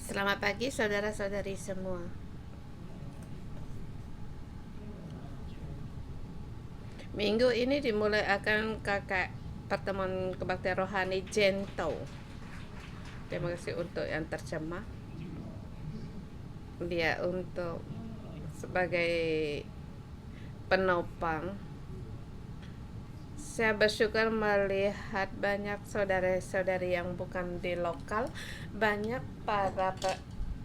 Selamat pagi saudara-saudari semua. Minggu ini dimulai akan kakak pertemuan kebaktian rohani Jento. Terima kasih untuk yang terjemah. Dia untuk sebagai penopang. Saya bersyukur melihat banyak saudara-saudari yang bukan di lokal, banyak para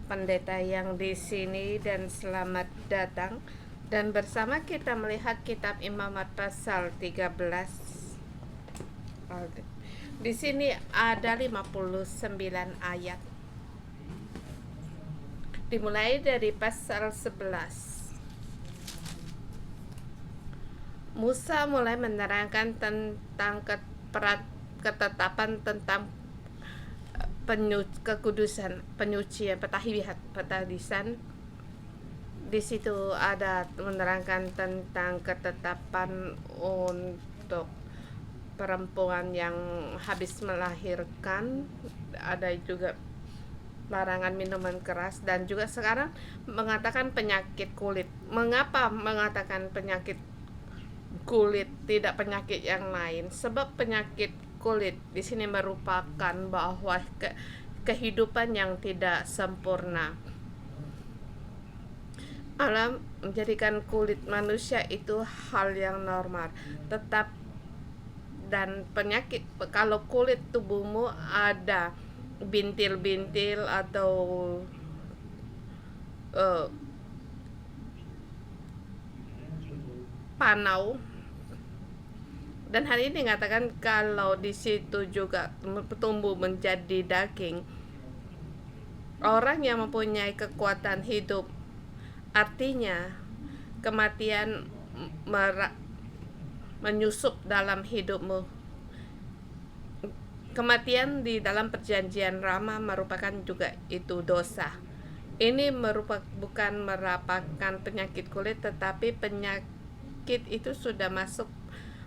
pendeta yang di sini, dan selamat datang. Dan bersama kita melihat kitab Imamat pasal 13. Di sini ada 59 ayat. Dimulai dari pasal 11. Musa mulai menerangkan tentang ketetapan tentang kekudusan, penyucian, petahdisan. Di situ ada menerangkan tentang ketetapan untuk perempuan yang habis melahirkan, ada juga larangan minuman keras, dan juga sekarang mengatakan penyakit kulit. Mengapa mengatakan penyakit kulit, tidak penyakit yang lain? Sebab penyakit kulit di sini merupakan bahwa kehidupan yang tidak sempurna. Alam menjadikan kulit manusia itu hal yang normal, tetap, dan penyakit, kalau kulit tubuhmu ada bintil-bintil atau panau, dan hari ini mengatakan kalau di situ juga tumbuh menjadi daging, orang yang mempunyai kekuatan hidup, artinya kematian menyusup dalam hidupmu. Kematian di dalam perjanjian lama merupakan juga itu dosa. Ini bukan merupakan penyakit kulit, tetapi penyakit itu sudah masuk,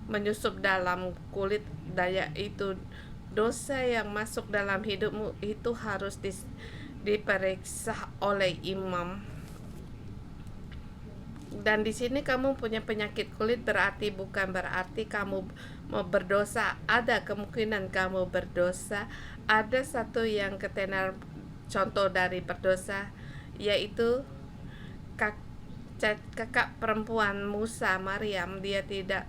menyusup dalam kulit, daya itu dosa yang masuk dalam hidupmu. Itu harus diperiksa oleh imam. Dan di sini kamu punya penyakit kulit, bukan berarti kamu mau berdosa. Ada kemungkinan kamu berdosa. Ada satu yang ketenar contoh dari berdosa, yaitu kakak perempuan Musa, Maryam. Dia tidak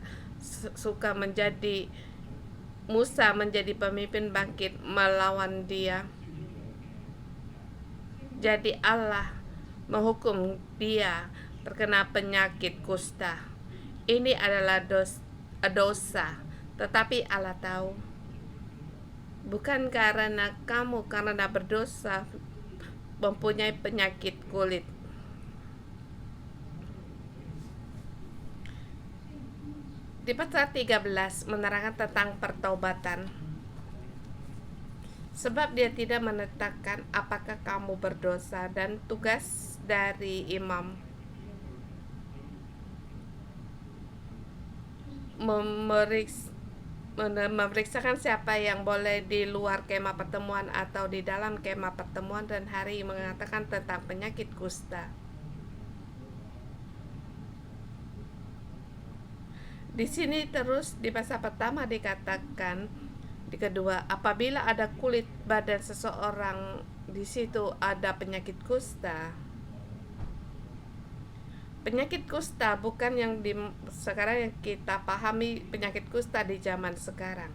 suka Musa menjadi pemimpin bangkit melawan dia. Jadi Allah menghukum dia terkena penyakit kusta. Ini adalah dosa, tetapi Allah tahu bukan karena kamu karena berdosa mempunyai penyakit kulit. Di pasal 13 menerangkan tentang pertobatan. Sebab dia tidak menetapkan apakah kamu berdosa, dan tugas dari imam memeriksakan siapa yang boleh di luar kemah pertemuan atau di dalam kemah pertemuan. Dan hari mengatakan tentang penyakit kusta. Di sini terus di pasal pertama dikatakan, di kedua, apabila ada kulit badan seseorang di situ ada penyakit kusta. Penyakit kusta bukan yang sekarang yang kita pahami penyakit kusta di zaman sekarang.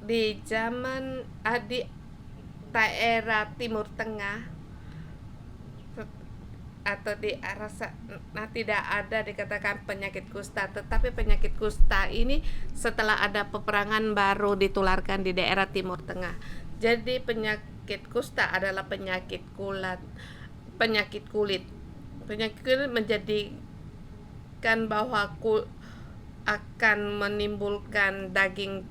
Di zaman di daerah Timur Tengah atau di arah sana tidak ada dikatakan penyakit kusta, tetapi penyakit kusta ini setelah ada peperangan baru ditularkan di daerah Timur Tengah. Jadi penyakit kusta adalah penyakit kulit. Penyakit kulit menjadikan bahwa akan menimbulkan daging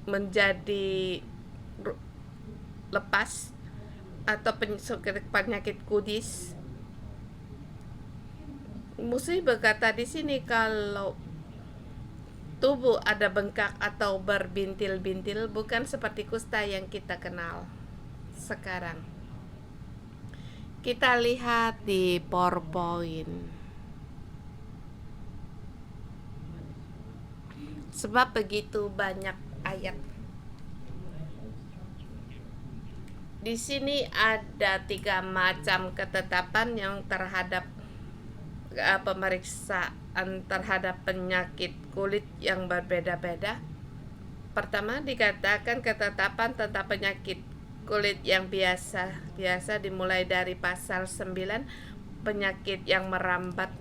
menjadi lepas, atau penyakit kudis. Musuh berkata di sini kalau tubuh ada bengkak atau berbintil-bintil, bukan seperti kusta yang kita kenal sekarang. Kita lihat di PowerPoint. Sebab begitu banyak ayat. Di sini ada 3 macam ketetapan yang terhadap pemeriksaan terhadap penyakit kulit yang berbeda-beda. Pertama, dikatakan ketetapan tentang penyakit kulit yang biasa dimulai dari pasal 9, penyakit yang merambat.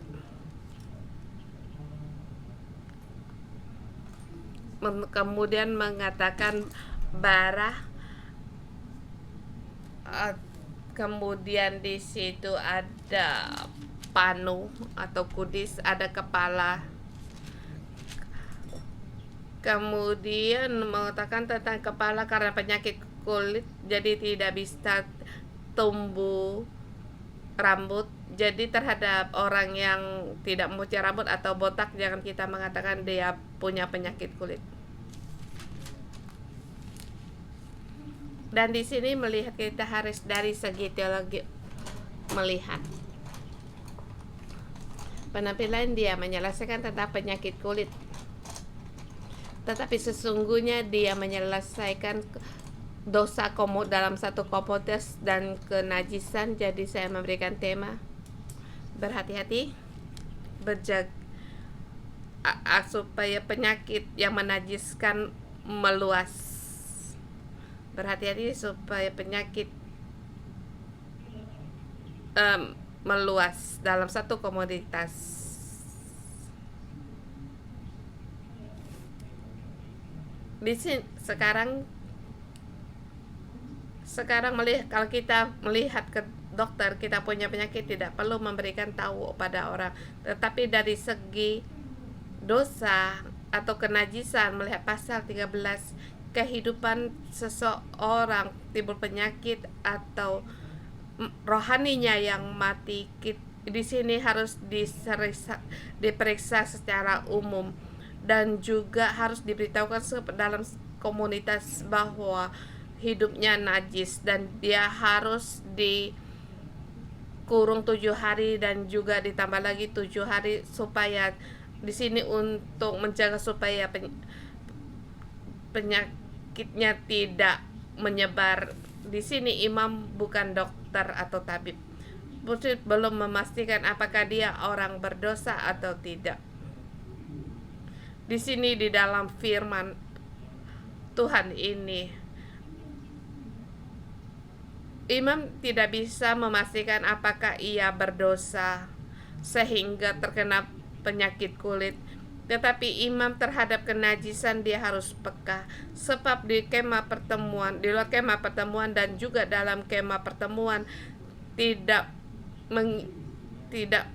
Kemudian mengatakan bara. Kemudian di situ ada panu atau kudis, ada kepala. Kemudian mengatakan tentang kepala karena penyakit kulit, jadi tidak bisa tumbuh rambut. Jadi terhadap orang yang tidak mempunyai rambut atau botak, jangan kita mengatakan dia punya penyakit kulit. Dan di sini melihat, kita harus dari segi teologi melihat. Penampilan dia menyelesaikan tentang penyakit kulit, tetapi sesungguhnya dia menyelesaikan dosa dalam satu komunitas dan kenajisan. Jadi saya memberikan tema berhati-hati, berjaga supaya penyakit yang menajiskan meluas. Berhati-hati supaya penyakit meluas dalam satu komunitas. Di sini sekarang melihat, kalau kita melihat ke dokter, kita punya penyakit, tidak perlu memberikan tahu pada orang. Tetapi dari segi dosa atau kenajisan, melihat pasal 13, kehidupan seseorang timbul penyakit atau rohaninya yang mati, di sini harus diperiksa secara umum, dan juga harus diberitahukan dalam komunitas bahwa hidupnya najis dan dia harus dikurung 7 hari dan juga ditambah lagi 7 hari, supaya di sini untuk menjaga supaya penyakitnya tidak menyebar. Di sini imam bukan dokter atau tabib, belum memastikan apakah dia orang berdosa atau tidak. Di sini di dalam firman Tuhan ini, imam tidak bisa memastikan apakah ia berdosa sehingga terkena penyakit kulit. Tetapi imam terhadap kenajisan dia harus peka, sebab di kemah pertemuan, di luar kemah pertemuan dan juga dalam kemah pertemuan tidak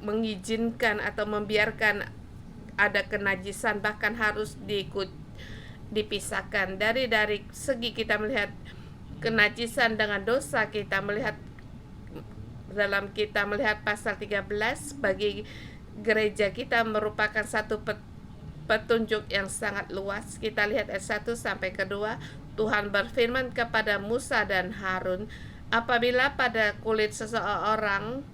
mengizinkan atau membiarkan ada kenajisan, bahkan harus dipisahkan. Dari segi kita melihat kenajisan dengan dosa, kita melihat pasal 13 bagi gereja kita merupakan satu petunjuk yang sangat luas. Kita lihat ayat 1 sampai 2. Tuhan berfirman kepada Musa dan Harun, apabila pada kulit seseorang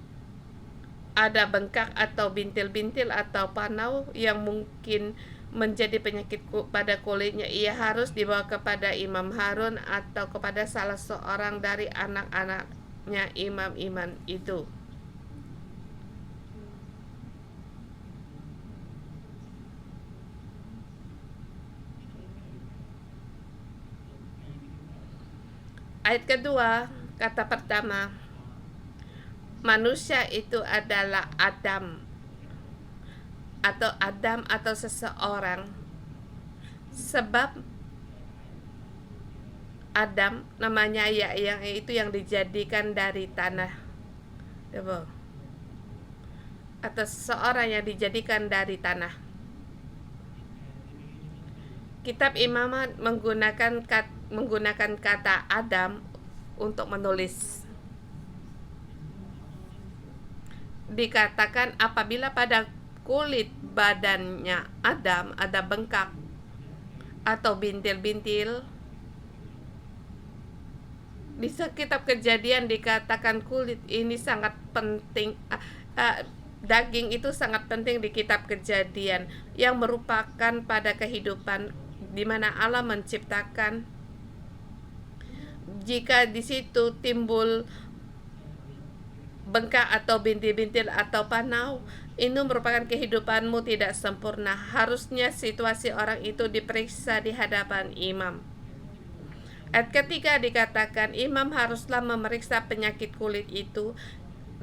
ada bengkak atau bintil-bintil atau panau yang mungkin menjadi penyakit pada kulitnya, ia harus dibawa kepada Imam Harun atau kepada salah seorang dari anak-anaknya imam-imam itu. Ayat kedua, kata pertama, manusia itu adalah Adam atau seseorang. Sebab Adam namanya yang itu yang dijadikan dari tanah, atau seseorang yang dijadikan dari tanah. Kitab Imamat menggunakan kata Adam untuk menulis. Dikatakan apabila pada kulit badannya Adam ada bengkak atau bintil-bintil. Di kitab Kejadian dikatakan kulit ini sangat penting. Daging itu sangat penting di kitab Kejadian, yang merupakan pada kehidupan di mana Allah menciptakan. Jika di situ timbul bengkak atau bintil-bintil atau panau, ini merupakan kehidupanmu tidak sempurna. Harusnya situasi orang itu diperiksa di hadapan imam. Ayat ketiga dikatakan imam haruslah memeriksa penyakit kulit itu,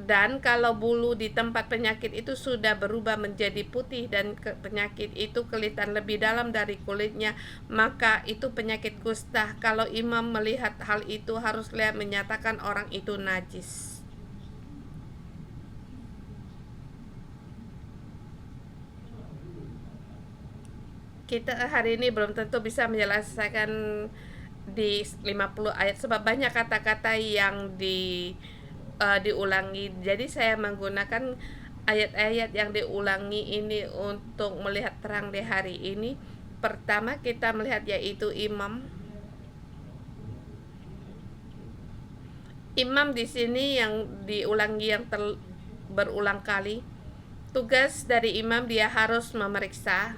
dan kalau bulu di tempat penyakit itu sudah berubah menjadi putih dan penyakit itu kelihatan lebih dalam dari kulitnya, maka itu penyakit kusta. Kalau imam melihat hal itu, haruslah menyatakan orang itu najis. Kita hari ini belum tentu bisa menyelesaikan di 50 ayat sebab banyak kata-kata yang diulangi. Jadi saya menggunakan ayat-ayat yang diulangi ini untuk melihat terang di hari ini. Pertama kita melihat yaitu imam. Imam di sini yang diulangi yang berulang kali. Tugas dari imam, dia harus memeriksa.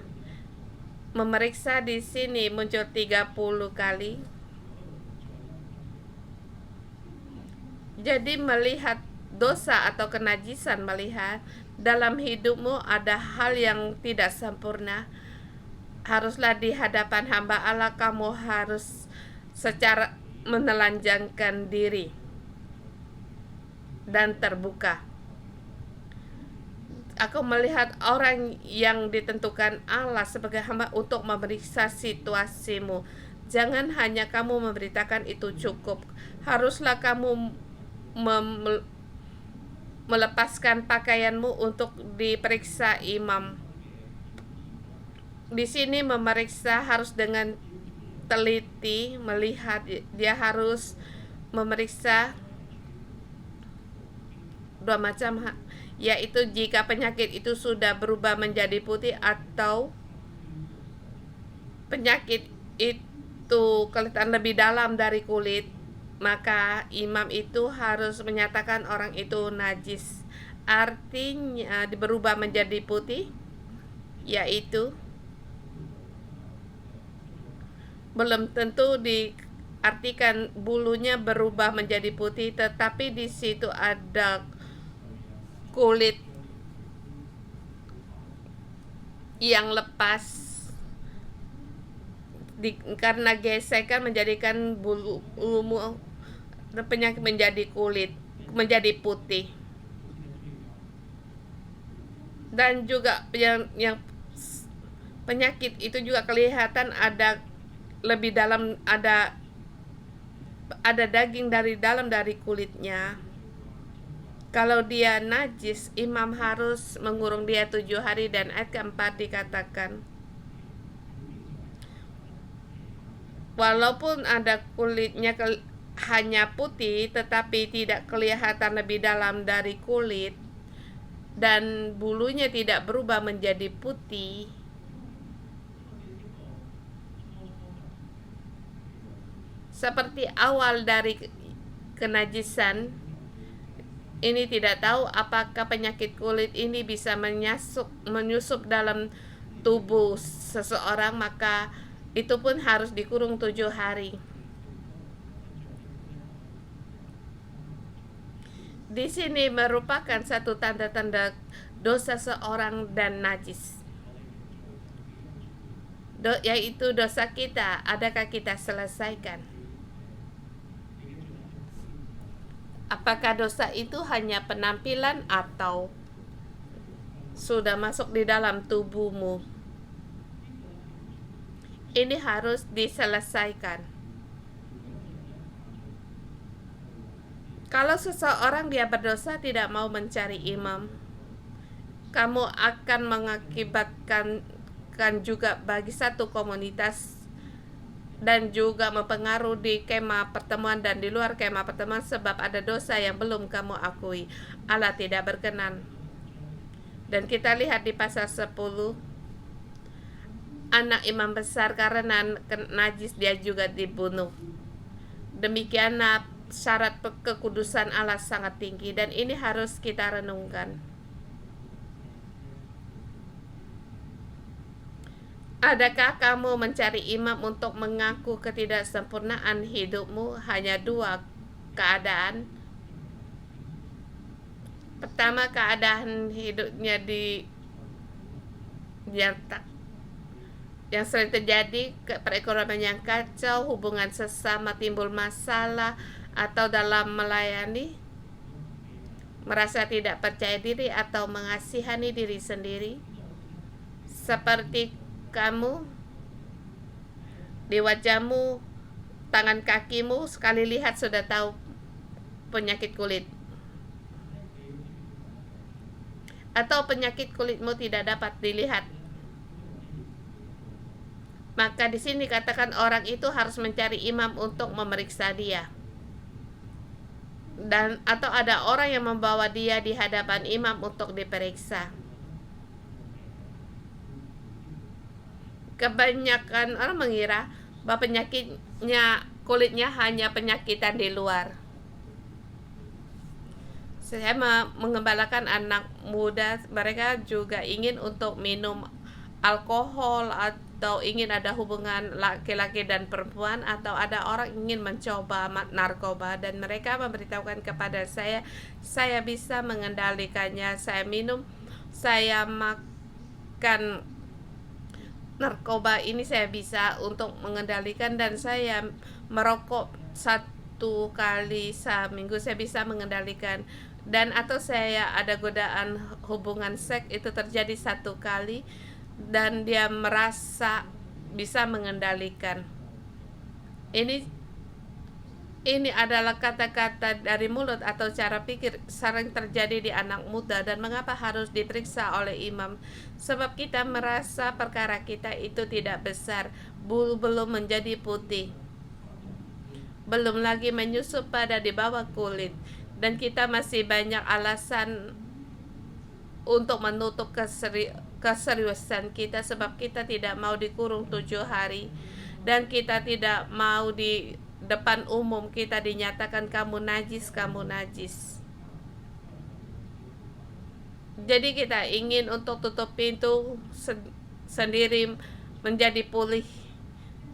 Memeriksa di sini muncul 30 kali. Jadi melihat dosa atau kenajisan, melihat dalam hidupmu ada hal yang tidak sempurna, haruslah di hadapan hamba Allah kamu harus secara menelanjangkan diri dan terbuka. Aku melihat orang yang ditentukan Allah sebagai hamba untuk memeriksa situasimu. Jangan hanya kamu memberitakan itu cukup. Haruslah kamu melepaskan pakaianmu untuk diperiksa imam. Di sini memeriksa harus dengan teliti, melihat. Dia harus memeriksa dua macam, yaitu jika penyakit itu sudah berubah menjadi putih atau penyakit itu kelihatan lebih dalam dari kulit, maka imam itu harus menyatakan orang itu najis. Artinya berubah menjadi putih, yaitu belum tentu diartikan bulunya berubah menjadi putih, tetapi di situ ada kulit yang lepas karena gesekan menjadikan bulumu penyakit menjadi kulit menjadi putih. Dan juga yang penyakit itu juga kelihatan ada lebih dalam, ada daging dari dalam dari kulitnya. Kalau dia najis, imam harus mengurung dia 7 hari. Dan ayat keempat dikatakan, walaupun ada kulitnya hanya putih, tetapi tidak kelihatan lebih dalam dari kulit, dan bulunya tidak berubah menjadi putih, seperti awal dari kenajisan. Ini tidak tahu apakah penyakit kulit ini bisa menyusup dalam tubuh seseorang, maka itu pun harus dikurung 7 hari. Di sini merupakan satu tanda-tanda dosa seorang dan najis, yaitu dosa kita. Adakah kita selesaikan? Apakah dosa itu hanya penampilan atau sudah masuk di dalam tubuhmu? Ini harus diselesaikan. Kalau seseorang dia berdosa tidak mau mencari imam, kamu akan mengakibatkan juga bagi satu komunitas dan juga mempengaruhi kemah pertemuan dan di luar kemah pertemuan, sebab ada dosa yang belum kamu akui. Allah tidak berkenan. Dan kita lihat di pasal 10, anak imam besar karena najis dia juga dibunuh. Demikianlah syarat kekudusan Allah sangat tinggi, dan ini harus kita renungkan. Adakah kamu mencari imam untuk mengaku ketidaksempurnaan hidupmu? Hanya dua keadaan. Pertama, keadaan hidupnya yang sering terjadi, perekonomian yang kacau, hubungan sesama timbul masalah, atau dalam melayani merasa tidak percaya diri atau mengasihani diri sendiri. Seperti kamu, di wajahmu, tangan kakimu, sekali lihat sudah tahu penyakit kulit. Atau penyakit kulitmu tidak dapat dilihat. Maka di sini katakan orang itu harus mencari imam untuk memeriksa dia. Dan atau ada orang yang membawa dia di hadapan imam untuk diperiksa. Kebanyakan orang mengira bahwa penyakitnya kulitnya hanya penyakitan di luar. Saya mengembalakan anak muda, mereka juga ingin untuk minum alkohol, atau ingin ada hubungan laki-laki dan perempuan, atau ada orang ingin mencoba narkoba, dan mereka memberitahukan kepada saya bisa mengendalikannya. Saya minum, saya makan narkoba ini, saya bisa untuk mengendalikan, dan saya merokok 1 kali seminggu, saya bisa mengendalikan. Dan atau saya ada godaan hubungan seks, itu terjadi 1 kali, dan dia merasa bisa mengendalikan. Ini adalah kata-kata dari mulut atau cara pikir sering terjadi di anak muda. Dan mengapa harus diperiksa oleh imam? Sebab kita merasa perkara kita itu tidak besar, belum menjadi putih, belum lagi menyusup pada di bawah kulit, dan kita masih banyak alasan untuk menutup keseriusan kita, sebab kita tidak mau dikurung 7 hari, dan kita tidak mau di depan umum kita dinyatakan kamu najis, kamu najis. Jadi kita ingin untuk tutup pintu sendiri menjadi pulih.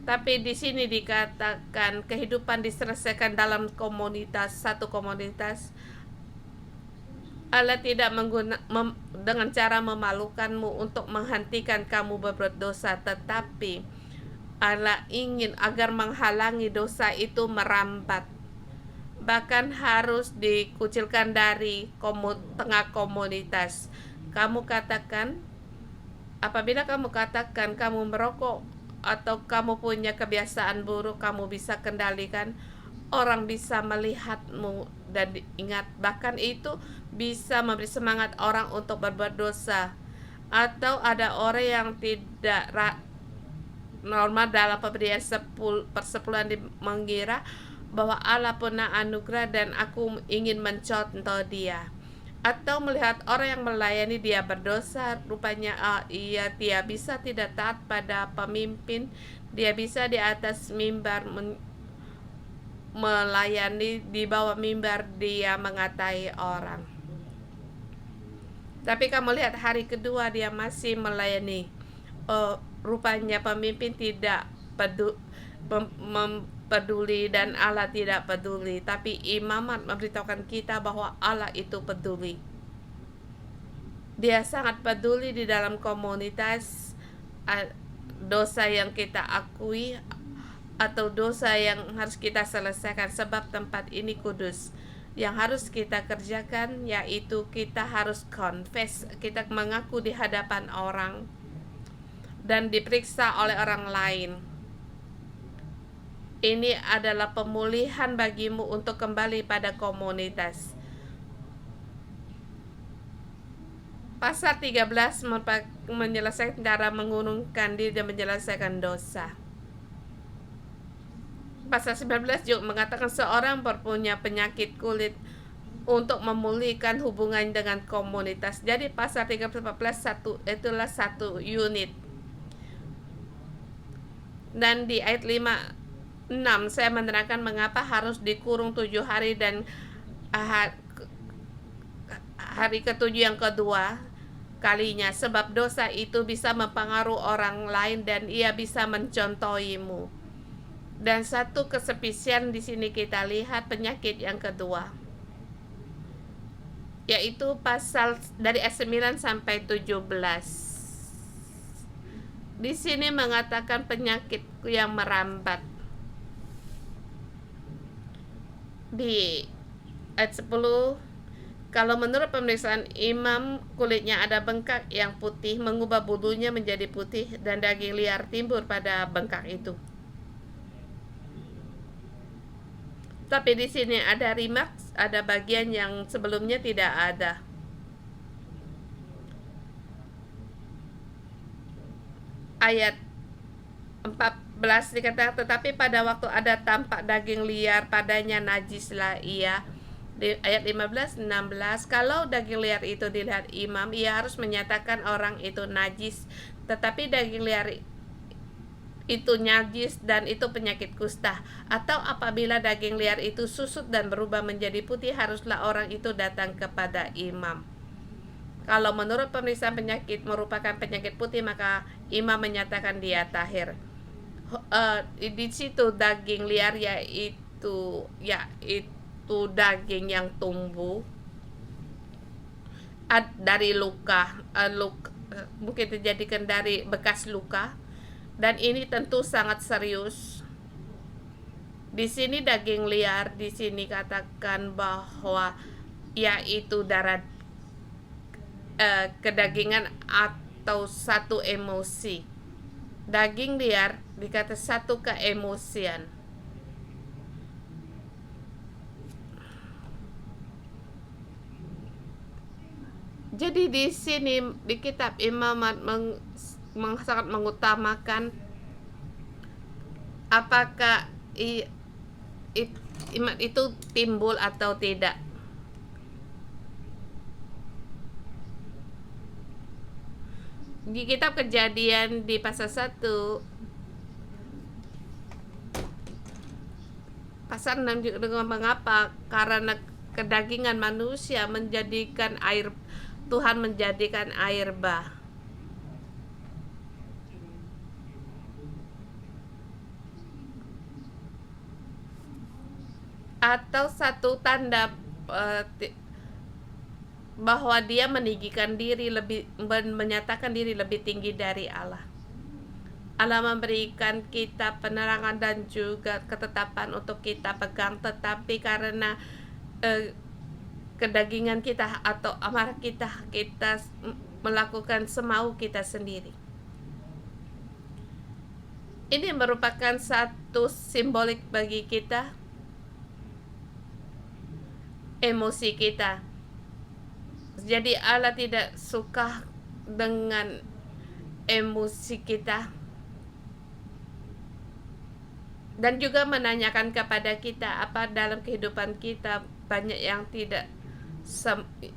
Tapi di sini dikatakan kehidupan diselesaikan dalam komunitas, satu komunitas. Allah tidak dengan cara memalukanmu untuk menghentikan kamu berbuat dosa, tetapi Allah ingin agar menghalangi dosa itu merambat, bahkan harus dikucilkan dari tengah komunitas. Apabila kamu katakan kamu merokok atau kamu punya kebiasaan buruk, kamu bisa kendalikan, orang bisa melihatmu dan ingat, bahkan itu bisa memberi semangat orang untuk berbuat dosa. Atau ada orang yang tidak normal dalam pemberian persepuluhan mengira bahwa Allah punya anugerah dan aku ingin mencontoh dia. Atau melihat orang yang melayani dia berdosa, rupanya dia bisa tidak taat pada pemimpin, dia bisa di atas mimbar melayani, di bawah mimbar dia mengatai orang. Tapi kamu lihat hari kedua dia masih melayani. Rupanya pemimpin tidak peduli dan Allah tidak peduli. Tapi imamat memberitahukan kita bahwa Allah itu peduli. Dia sangat peduli di dalam komunitas. Dosa yang kita akui atau dosa yang harus kita selesaikan, sebab tempat ini kudus. Yang harus kita kerjakan yaitu kita harus confess, kita mengaku di hadapan orang dan diperiksa oleh orang lain. Ini adalah pemulihan bagimu untuk kembali pada komunitas. Pasal 13 menyelesaikan cara mengurungkan diri dan menyelesaikan dosa. Pasal 19 juga mengatakan seorang berpunya penyakit kulit untuk memulihkan hubungan dengan komunitas. Jadi pasal 314 itulah satu unit. Dan di ayat 5:6 saya menerangkan mengapa harus dikurung 7 hari dan hari ketujuh yang kedua kalinya, sebab dosa itu bisa mempengaruhi orang lain dan ia bisa mencontohimu. Dan satu kesepisian di sini kita lihat penyakit yang kedua, yaitu pasal dari ayat 9 sampai 17. Di sini mengatakan penyakit yang merambat. Di ayat 10, kalau menurut pemeriksaan imam kulitnya ada bengkak yang putih, mengubah bulunya menjadi putih dan daging liar timbul pada bengkak itu. Tapi di sini ada rimaks, ada bagian yang sebelumnya tidak ada. Ayat 14 dikatakan, tetapi pada waktu ada tampak daging liar padanya, najislah ia. Di ayat 15-16, kalau daging liar itu dilihat imam, ia harus menyatakan orang itu najis. Tetapi daging liar itu najis dan itu penyakit kusta. Atau apabila daging liar itu susut dan berubah menjadi putih, haruslah orang itu datang kepada imam. Kalau menurut pemeriksaan penyakit merupakan penyakit putih, maka imam menyatakan dia tahir. Di situ daging liar yaitu daging yang tumbuh dari luka, mungkin dijadikan dari bekas luka, dan ini tentu sangat serius. Di sini daging liar, di sini katakan bahwa yaitu darah kedagingan atau satu emosi. Daging liar dikata satu keemosian. Jadi di sini di kitab Imamat sangat mengutamakan apakah imat itu timbul atau tidak. Di kitab Kejadian di pasal 1 pasal 6 dengan mengapa karena kedagingan manusia menjadikan air, Tuhan menjadikan air bah. Atau satu tanda bahwa dia meninggikan diri lebih, menyatakan diri lebih tinggi dari Allah. Allah memberikan kita penerangan dan juga ketetapan untuk kita pegang, tetapi karena kedagingan kita atau amarah kita melakukan semau kita sendiri. Ini merupakan satu simbolik bagi kita, emosi kita. Jadi Allah tidak suka dengan emosi kita, dan juga menanyakan kepada kita apa dalam kehidupan kita banyak yang tidak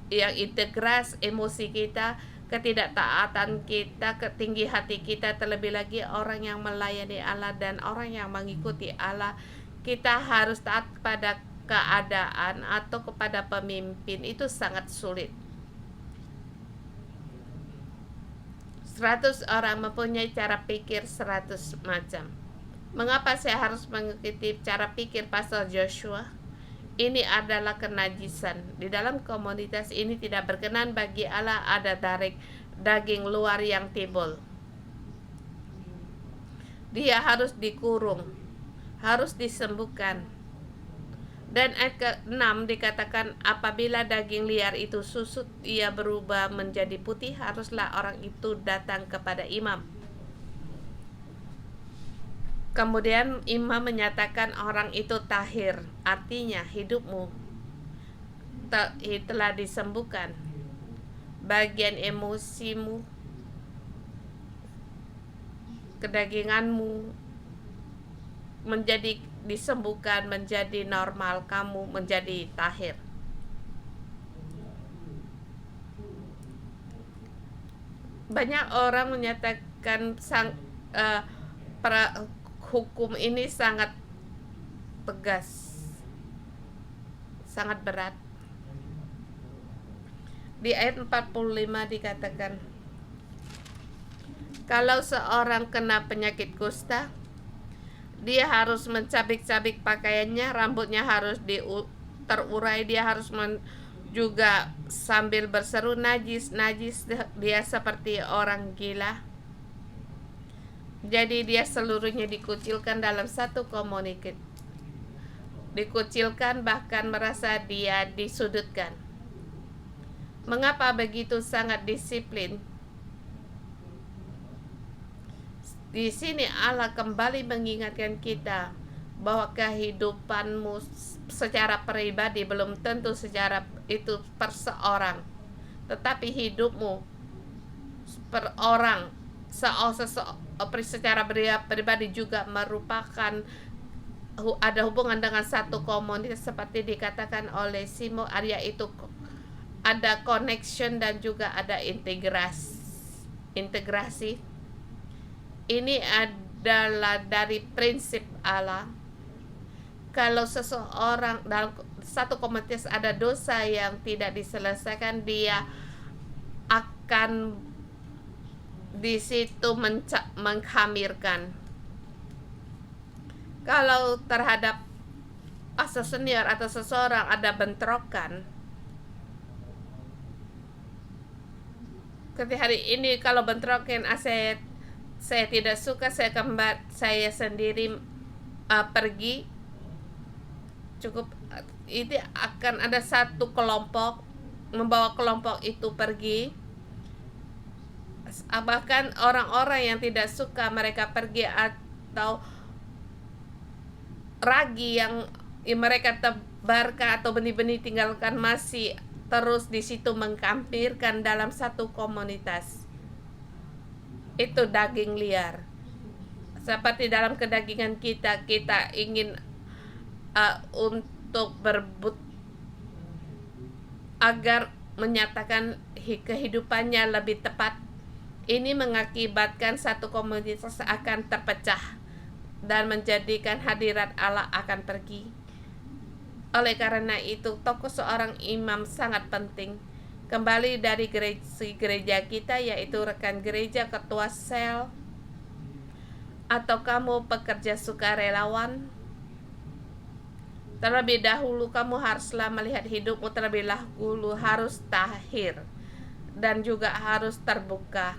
yang integras emosi kita, ketidaktaatan kita, ketinggi hati kita, terlebih lagi orang yang melayani Allah dan orang yang mengikuti Allah. Kita harus taat pada keadaan atau kepada pemimpin, itu sangat sulit. 100 orang mempunyai cara pikir 100 macam. Mengapa saya harus mengikuti cara pikir pasal Joshua? Ini adalah kenajisan. Di dalam komunitas ini tidak berkenan bagi Allah ada daging luar yang timbul. Dia harus dikurung, harus disembuhkan. Dan ayat ke-6 dikatakan apabila daging liar itu susut, ia berubah menjadi putih, haruslah orang itu datang kepada imam. Kemudian imam menyatakan orang itu tahir, artinya hidupmu telah disembuhkan. Bagian emosimu, kedaginganmu menjadi disembuhkan, menjadi normal, kamu menjadi tahir. banyak orang menyatakan eh, hukum ini sangat tegas, sangat berat. Di ayat 45 dikatakan, kalau seorang kena penyakit kusta, dia harus mencabik-cabik pakaiannya, rambutnya harus terurai, dia harus juga sambil berseru, najis, najis, dia seperti orang gila. Jadi dia seluruhnya dikucilkan dalam satu komunitas, dikucilkan, bahkan merasa dia disudutkan. Mengapa begitu sangat disiplin? Di sini Allah kembali mengingatkan kita bahwa kehidupanmu secara pribadi belum tentu secara itu perseorang, tetapi hidupmu per orang secara pribadi juga merupakan ada hubungan dengan satu komunitas, seperti dikatakan oleh Simo Arya, itu ada connection dan juga ada integrasi. Ini adalah dari prinsip Allah. Kalau seseorang dalam satu komunitas ada dosa yang tidak diselesaikan, dia akan di situ mengkhamirkan. Kalau terhadap pastor senior atau seseorang ada bentrokan, seperti hari ini kalau bentrokan, saya tidak suka, saya sendiri pergi, cukup itu akan ada satu kelompok membawa kelompok itu pergi. Bahkan orang-orang yang tidak suka mereka pergi atau ragi yang mereka tebarkan atau benih-benih tinggalkan masih terus di situ mengkampirkan dalam satu komunitas. Itu daging liar. Seperti dalam kedagingan kita ingin untuk berebut agar menyatakan kehidupannya lebih tepat. Ini mengakibatkan satu komunitas akan terpecah dan menjadikan hadirat Allah akan pergi. Oleh karena itu, tokoh seorang imam sangat penting. Kembali dari gereja kita, yaitu rekan gereja, ketua sel, atau kamu pekerja sukarelawan, terlebih dahulu kamu haruslah melihat hidupmu terlebih dahulu harus tahir dan juga harus terbuka.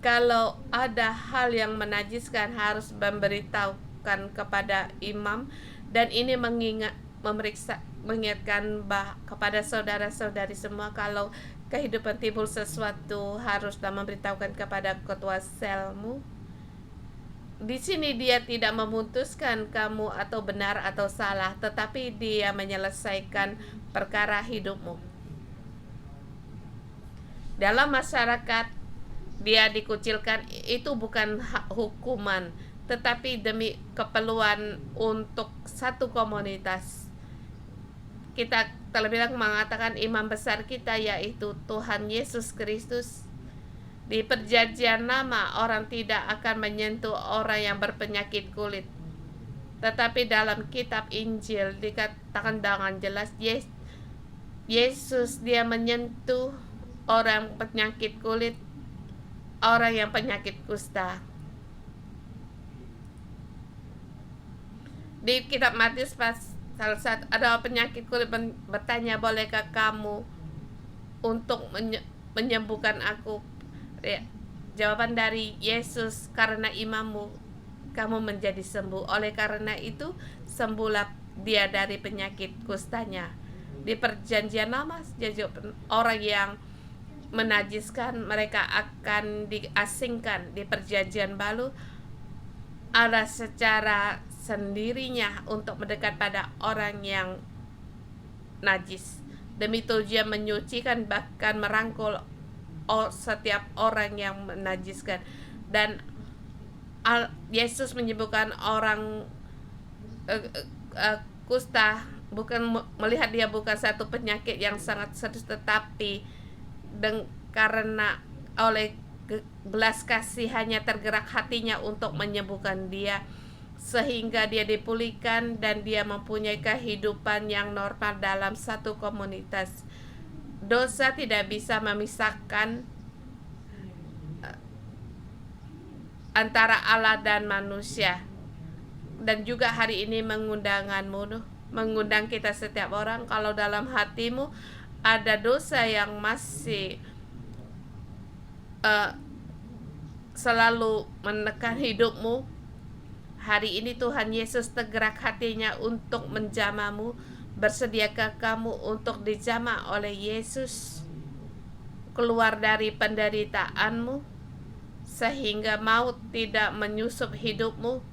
Kalau ada hal yang menajiskan, harus memberitahukan kepada imam, dan ini mengingatkan kepada saudara-saudari semua, kalau kehidupan timbul sesuatu haruslah memberitahukan kepada ketua selmu. Di sini dia tidak memutuskan kamu atau benar atau salah, tetapi dia menyelesaikan perkara hidupmu. Dalam masyarakat dia dikucilkan, itu bukan hukuman, tetapi demi keperluan untuk satu komunitas. Kita terlebih dahulu mengatakan imam besar kita, yaitu Tuhan Yesus Kristus. Di perjanjian lama orang tidak akan menyentuh orang yang berpenyakit kulit, tetapi dalam kitab Injil dikatakan dengan jelas Yesus dia menyentuh orang penyakit kulit, orang yang penyakit kusta. Di kitab Matius pasal 1 ada penyakit kulit bertanya, bolehkah kamu untuk menyembuhkan aku? Jawaban dari Yesus, karena imanmu kamu menjadi sembuh. Oleh karena itu sembuhlah dia dari penyakit kustanya. Di perjanjian lama, orang yang menajiskan mereka akan diasingkan. Di perjanjian baru ada secara sendirinya untuk mendekat pada orang yang najis. Demi tujuan menyucikan, bahkan merangkul setiap orang yang menajiskan. Dan Yesus menyembuhkan orang kusta, bukan melihat dia bukan satu penyakit yang sangat serius, tetapi karena oleh belas kasihannya tergerak hatinya untuk menyembuhkan dia, sehingga dia dipulihkan dan dia mempunyai kehidupan yang normal dalam satu komunitas. Dosa tidak bisa memisahkan antara Allah dan manusia. Dan juga hari ini mengundang kita setiap orang, kalau dalam hatimu ada dosa yang masih selalu menekan hidupmu, hari ini Tuhan Yesus tergerak hatinya untuk menjamahmu. Bersediakah kamu untuk dijamah oleh Yesus, keluar dari penderitaanmu, sehingga maut tidak menyusup hidupmu?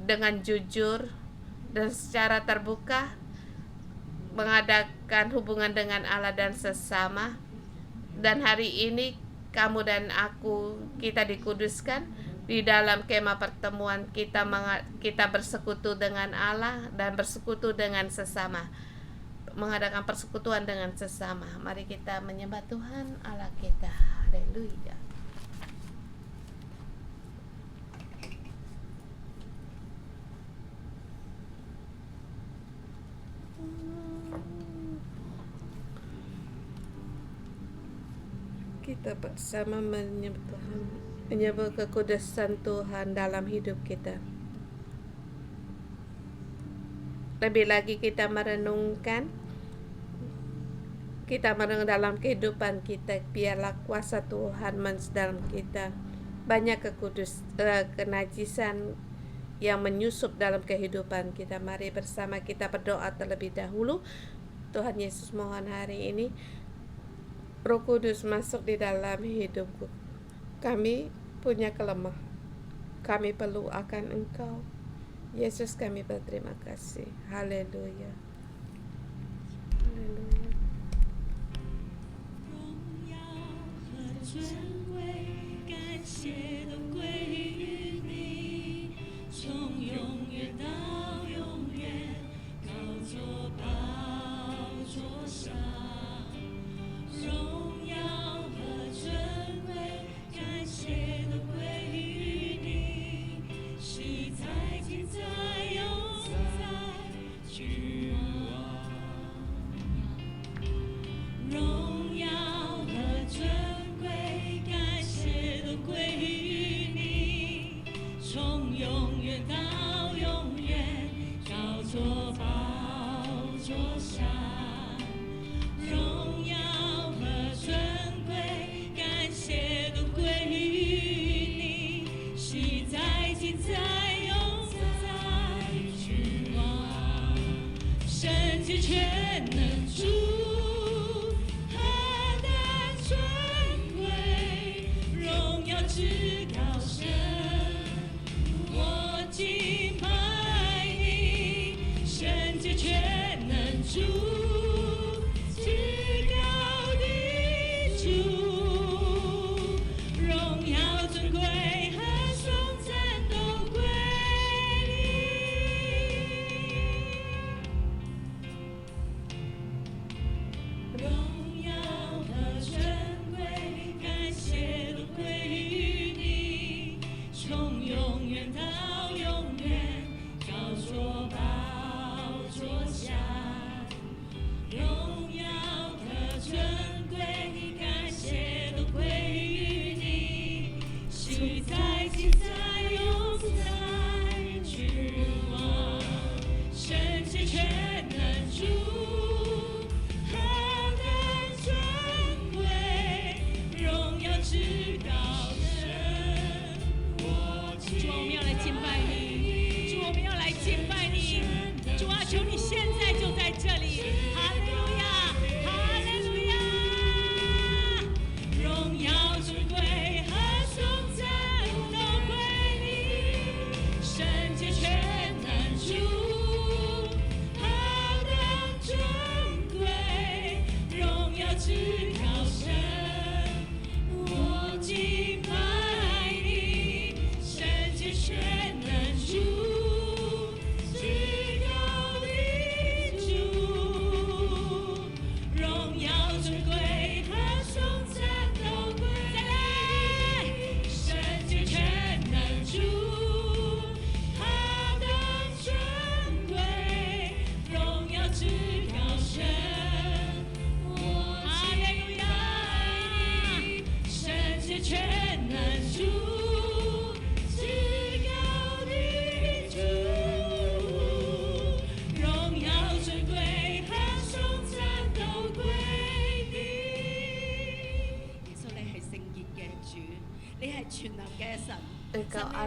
Dengan jujur dan secara terbuka mengadakan hubungan dengan Allah dan sesama. Dan hari ini kamu dan aku, kita dikuduskan di dalam kemah pertemuan. Kita bersekutu dengan Allah dan bersekutu dengan sesama, mengadakan persekutuan dengan sesama. Mari kita menyembah Tuhan Allah kita. Haleluya. Kita bersama menyembah kekudusan Tuhan dalam hidup kita. Lebih lagi kita merenung dalam kehidupan kita. Biarlah kuasa Tuhan dalam kita. Banyak kenajisan yang menyusup dalam kehidupan kita. Mari bersama kita berdoa terlebih dahulu. Tuhan Yesus, mohon hari ini Roh Kudus masuk di dalam hidupku. Kami punya kelemah. Kami perlu akan Engkau. Yesus, kami berterima kasih. Haleluya. Haleluya. 荣耀和尊贵，感谢都归于你，从永远到永远，高坐宝座上。荣耀和尊贵，感谢都归于你，昔在，今在，永在，君王。荣耀和尊贵，感谢都归于你，从永远到永远，高坐宝座上。荣耀和尊贵，感谢都归于你，昔在，今在，永在，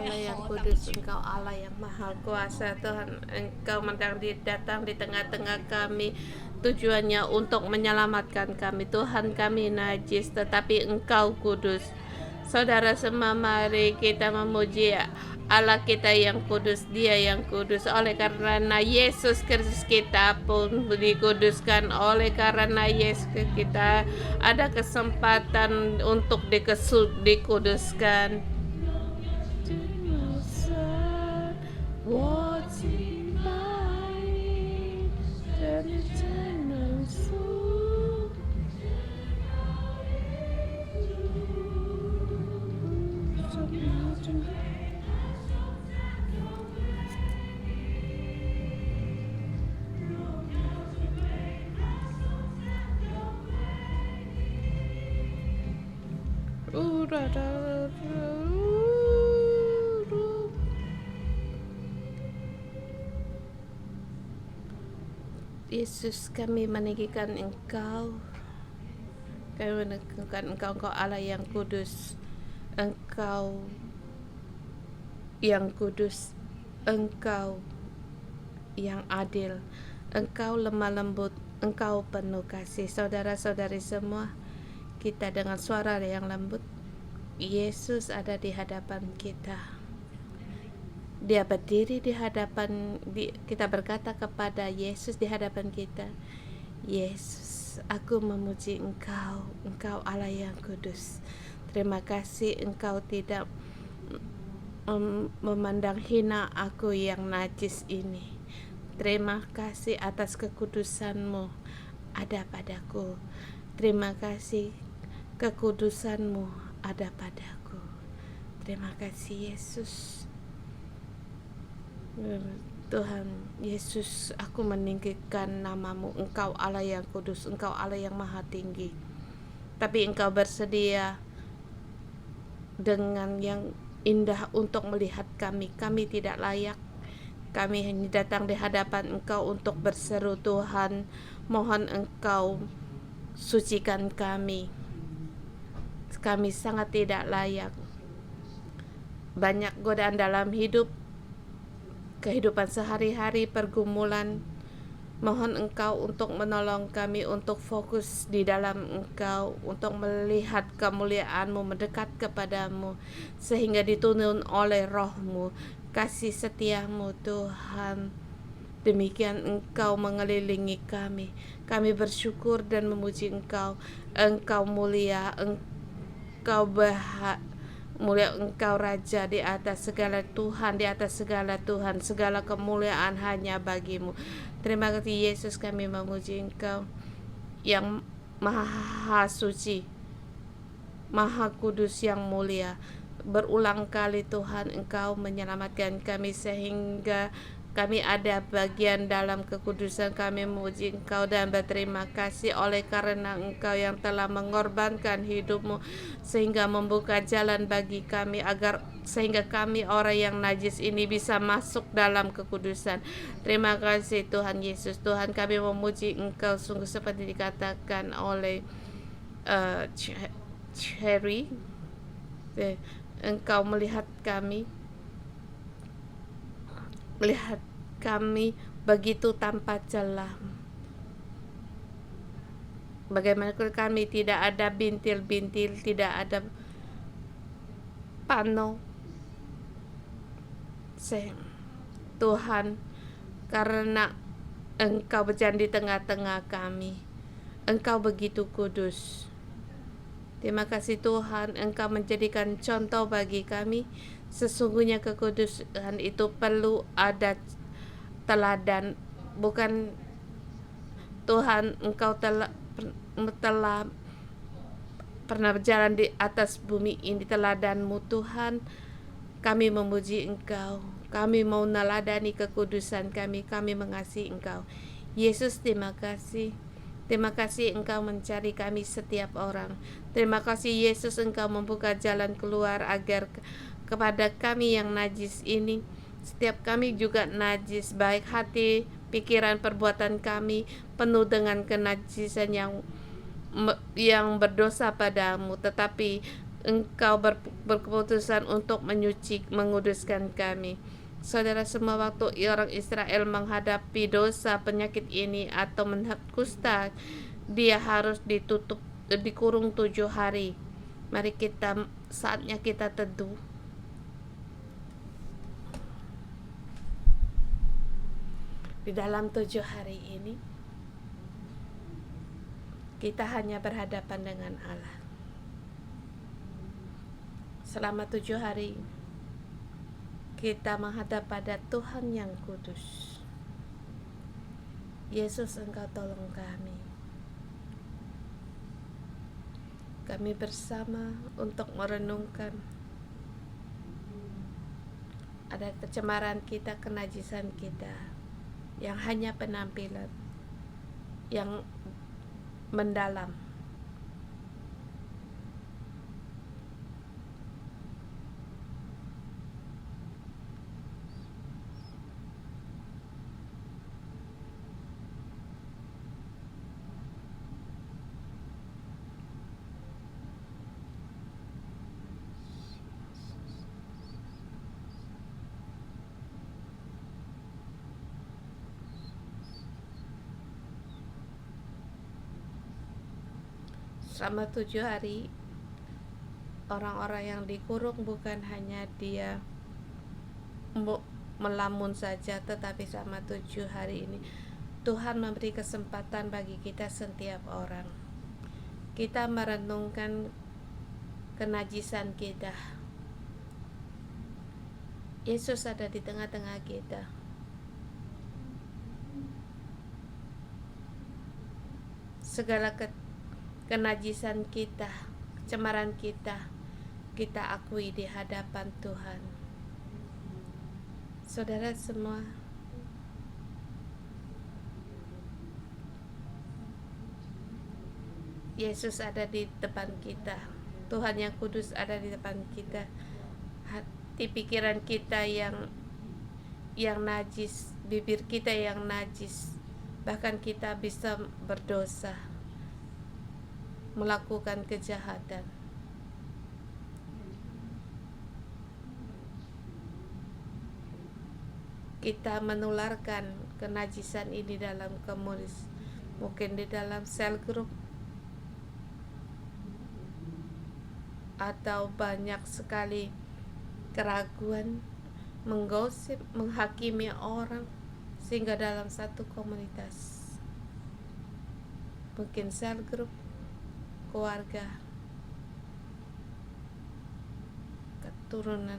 Allah yang kudus, Engkau Allah yang maha kuasa. Tuhan, Engkau datang di tengah-tengah kami, tujuannya untuk menyelamatkan kami. Tuhan, kami najis, tetapi Engkau kudus. Saudara semua, mari kita memuji Allah kita yang kudus, Dia yang kudus. Oleh karena Yesus Kristus kita pun dikuduskan. Oleh karena Yesus kita ada kesempatan untuk dikuduskan. What's in my eternal soul? Yesus, kami meninggikan Engkau. Kami meninggikan Engkau, Engkau Allah yang kudus. Engkau yang kudus, Engkau yang adil, Engkau lemah lembut, Engkau penuh kasih. Saudara-saudari semua, kita dengan suara yang lembut, Yesus ada di hadapan kita. Dia berdiri di hadapan kita, berkata kepada Yesus di hadapan kita, Yesus, aku memuji Engkau, Engkau Allah yang kudus. Terima kasih Engkau tidak memandang hina aku yang najis ini. Terima kasih atas kekudusan-Mu ada padaku. Terima kasih kekudusan-Mu ada padaku. Terima kasih Yesus. Tuhan Yesus, aku meninggikan nama-Mu. Engkau Allah yang kudus, Engkau Allah yang maha tinggi. Tapi Engkau bersedia dengan yang indah untuk melihat kami. Kami tidak layak. Kami hanya datang di hadapan Engkau untuk berseru, Tuhan, mohon Engkau sucikan kami. Kami sangat tidak layak. Banyak godaan dalam hidup, kehidupan sehari-hari, pergumulan. Mohon Engkau untuk menolong kami untuk fokus di dalam Engkau, untuk melihat kemuliaan-Mu, mendekat kepadamu, sehingga dituntun oleh Roh-Mu, kasih setia-Mu, Tuhan. Demikian Engkau mengelilingi kami. Kami bersyukur dan memuji Engkau. Engkau mulia, Engkau mulia, Engkau Raja di atas segala Tuhan, di atas segala Tuhan, segala kemuliaan hanya bagi-Mu. Terima kasih Yesus, kami memuji Engkau yang maha suci, maha kudus, yang mulia. Berulang kali Tuhan Engkau menyelamatkan kami sehingga kami ada bagian dalam kekudusan. Kami memuji Engkau dan berterima kasih oleh karena Engkau yang telah mengorbankan hidup-Mu sehingga membuka jalan bagi kami, sehingga kami orang yang najis ini bisa masuk dalam kekudusan. Terima kasih Tuhan Yesus. Tuhan, kami memuji Engkau sungguh seperti dikatakan oleh Cherry. Engkau melihat kami begitu tanpa celah. Bagaimana kami tidak ada bintil-bintil, tidak ada pano. Tuhan, karena Engkau berjalan di tengah-tengah kami, Engkau begitu kudus. Terima kasih Tuhan, Engkau menjadikan contoh bagi kami. Sesungguhnya kekudusan itu perlu ada teladan. Bukan Tuhan, Engkau telah pernah berjalan di atas bumi ini, teladan-Mu Tuhan. Kami memuji Engkau, kami mau meneladani kekudusan kami mengasihi Engkau. Yesus, terima kasih. Terima kasih Engkau mencari kami setiap orang. Terima kasih Yesus, Engkau membuka jalan keluar agar kepada kami yang najis ini. Setiap kami juga najis, baik hati, pikiran, perbuatan kami penuh dengan kenajisan yang berdosa padamu. Tetapi Engkau berkeputusan untuk menguduskan kami. Saudara, semua waktu orang Israel menghadapi dosa penyakit ini atau menghadapi kusta, dia harus dikurung 7 hari. Mari kita, saatnya kita teduh. Di dalam 7 hari ini, kita hanya berhadapan dengan Allah. Selama 7 hari, kita menghadap pada Tuhan yang kudus. Yesus, Engkau tolong kami. Kami bersama untuk merenungkan ada kecemaran kita, kenajisan kita, yang hanya penampilan, yang mendalam. Selama 7 hari, orang-orang yang dikurung bukan hanya dia melamun saja, tetapi selama 7 hari ini Tuhan memberi kesempatan bagi kita setiap orang. Kita merenungkan kenajisan kita. Yesus ada di tengah-tengah kita. Segala kenajisan kita, kecemaran kita, kita akui di hadapan Tuhan. Saudara semua, Yesus ada di depan kita. Tuhan yang kudus ada di depan kita. Hati pikiran kita yang najis, bibir kita yang najis, bahkan kita bisa berdosa, melakukan kejahatan. Kita menularkan kenajisan ini dalam komunitas, mungkin di dalam sel grup, atau banyak sekali keraguan, menggosip, menghakimi orang, sehingga dalam satu komunitas, mungkin sel grup, keluarga, keturunan,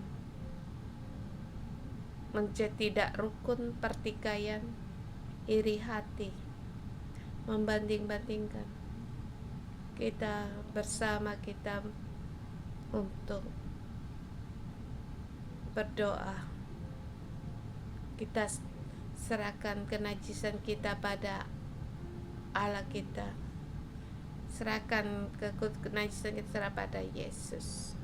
menjadi tidak rukun, pertikaian, iri hati, membanding-bandingkan. Kita bersama, kita untuk berdoa. Kita serahkan kenajisan kita pada Allah kita. Serahkan kenajisan kita pada Yesus.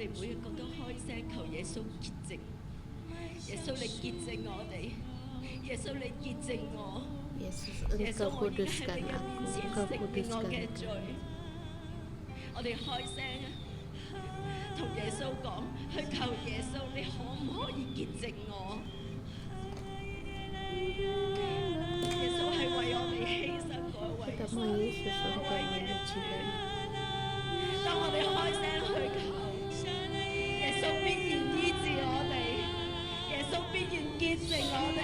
哋每一個都開聲求耶穌潔淨，耶穌你潔淨我哋，耶穌你潔淨我， Yesus 耶穌 Engkau 我而家喺 kuduskan 你嘅面 aku, 前 Engkau 承認我 kuduskan 嘅 aku. 罪，我哋開聲啊，同耶穌講，去求耶穌，你可唔可以潔淨我？耶穌係為我哋犧牲嗰一位 Kita mau Yesus untuk menyucikan. 當我哋開聲去求，耶穌必然醫治我哋，耶穌必然潔淨我哋。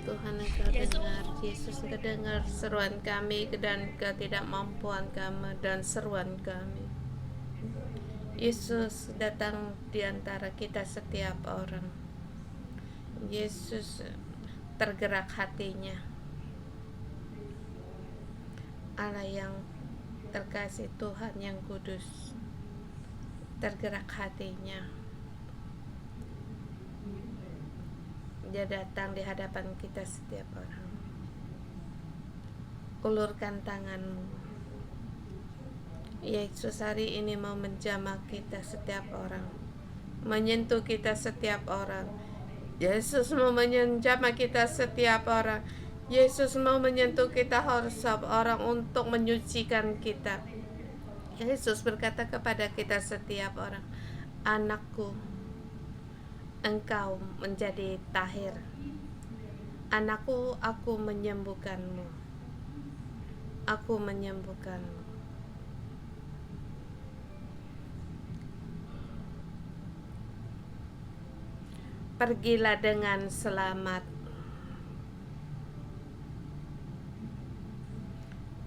Tuhan Engkau dengar, Yesus Engkau dengar seruan kami dan ketidakmampuan kami dan seruan kami. Yesus datang di antara kita setiap orang. Yesus tergerak hatinya. Allah yang terkasih, Tuhan yang kudus, tergerak hatinya. Dia datang di hadapan kita setiap orang. Ulurkan tanganmu. Yesus hari ini mau menjamah kita setiap orang, menyentuh kita setiap orang. Yesus mau menjamah kita setiap orang. Yesus mau menyentuh kita setiap orang untuk menyucikan kita. Yesus berkata kepada kita setiap orang, anakku, engkau menjadi tahir. Anakku, aku menyembuhkanmu. Aku menyembuhkanmu. Pergilah dengan selamat.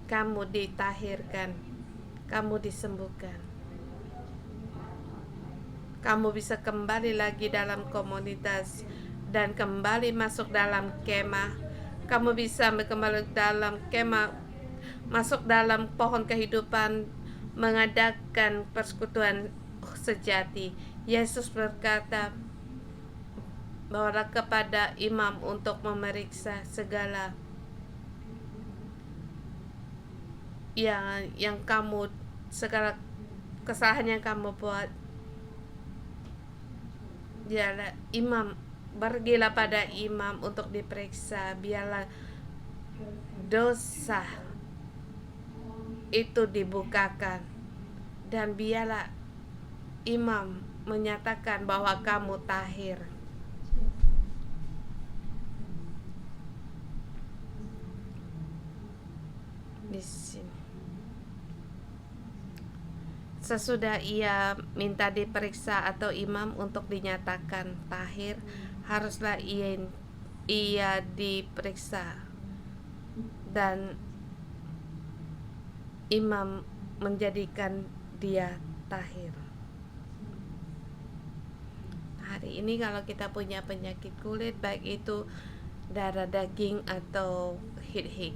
Kamu ditahirkan. Kamu disembuhkan. Kamu bisa kembali lagi dalam komunitas dan kembali masuk dalam kemah. Kamu bisa kembali dalam kemah, masuk dalam pohon kehidupan, mengadakan persekutuan sejati. Yesus berkata, bawalah kepada imam untuk memeriksa segala yang kamu, segala kesalahan yang kamu buat. Biarlah imam, pergilah pada imam untuk diperiksa. Biarlah dosa itu dibukakan, dan biarlah imam menyatakan bahwa kamu tahir. Di sini. Sesudah ia minta diperiksa atau imam untuk dinyatakan tahir, haruslah ia diperiksa dan imam menjadikan dia tahir. Hari ini kalau kita punya penyakit kulit, baik itu darah daging atau hit-hit.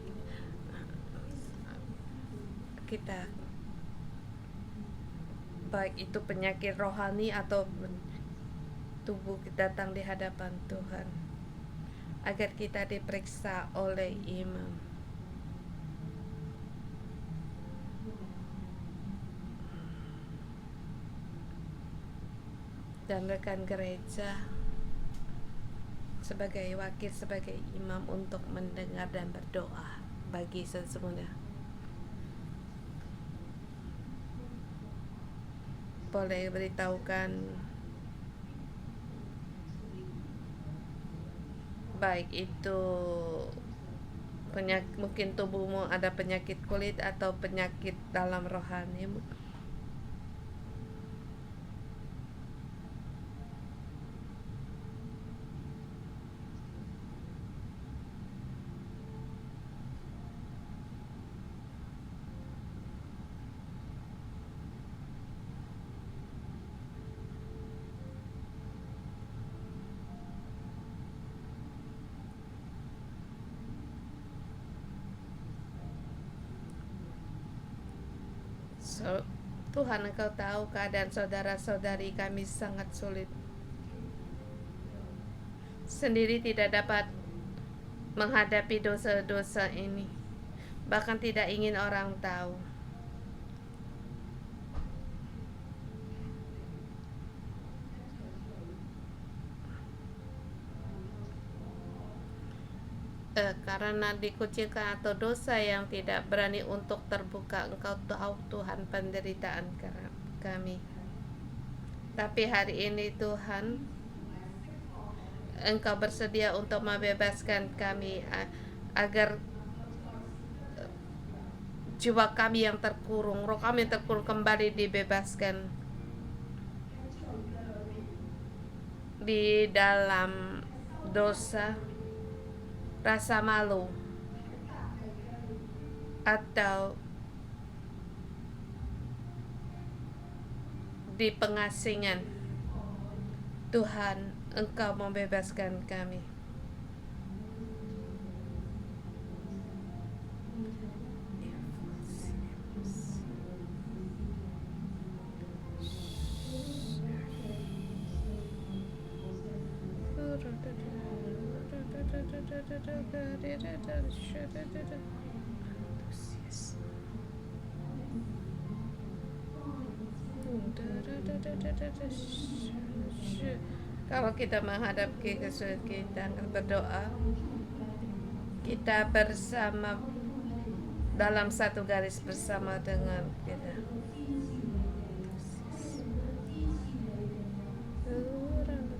Kita baik itu penyakit rohani atau tubuh kita datang di hadapan Tuhan agar kita diperiksa oleh imam. Dan rekan gereja sebagai wakil, sebagai imam untuk mendengar dan berdoa bagi semuanya. Boleh beritahukan baik itu mungkin tubuhmu ada penyakit kulit atau penyakit dalam rohanimu. Tuhan, Engkau tahu keadaan saudara-saudari kami sangat sulit. Sendiri tidak dapat menghadapi dosa-dosa ini. Bahkan tidak ingin orang tahu. Karena dikucilkan atau dosa yang tidak berani untuk terbuka, Engkau tahu Tuhan penderitaan kami. Tapi hari ini Tuhan, Engkau bersedia untuk membebaskan kami agar jiwa kami yang terkurung, roh kami yang terkurung kembali dibebaskan di dalam dosa, rasa malu, atau di pengasingan. Tuhan, Engkau membebaskan kami. Kalau kita menghadapi kesulitan, kita akan berdoa. Kita bersama dalam satu garis bersama dengan kita.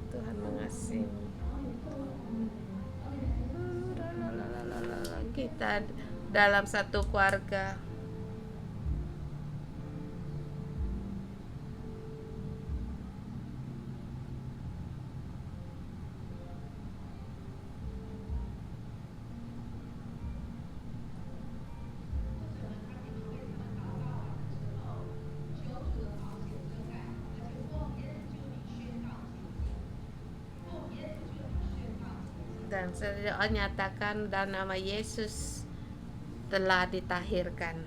Tuhan mengasihi kita dalam satu keluarga. Dan saya nyatakan dalam nama Yesus telah ditahirkan.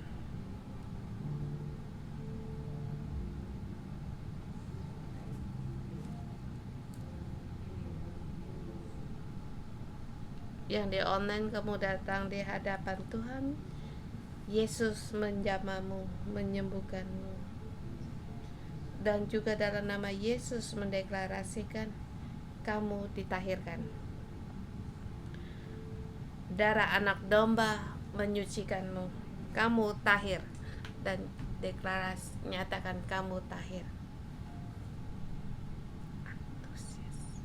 Yang di online kamu datang di hadapan Tuhan, Yesus menjamamu, menyembuhkanmu. Dan juga dalam nama Yesus mendeklarasikan kamu ditahirkan. Darah anak domba menyucikanmu. Kamu tahir. Dan deklarasi nyatakan kamu tahir. Antusias.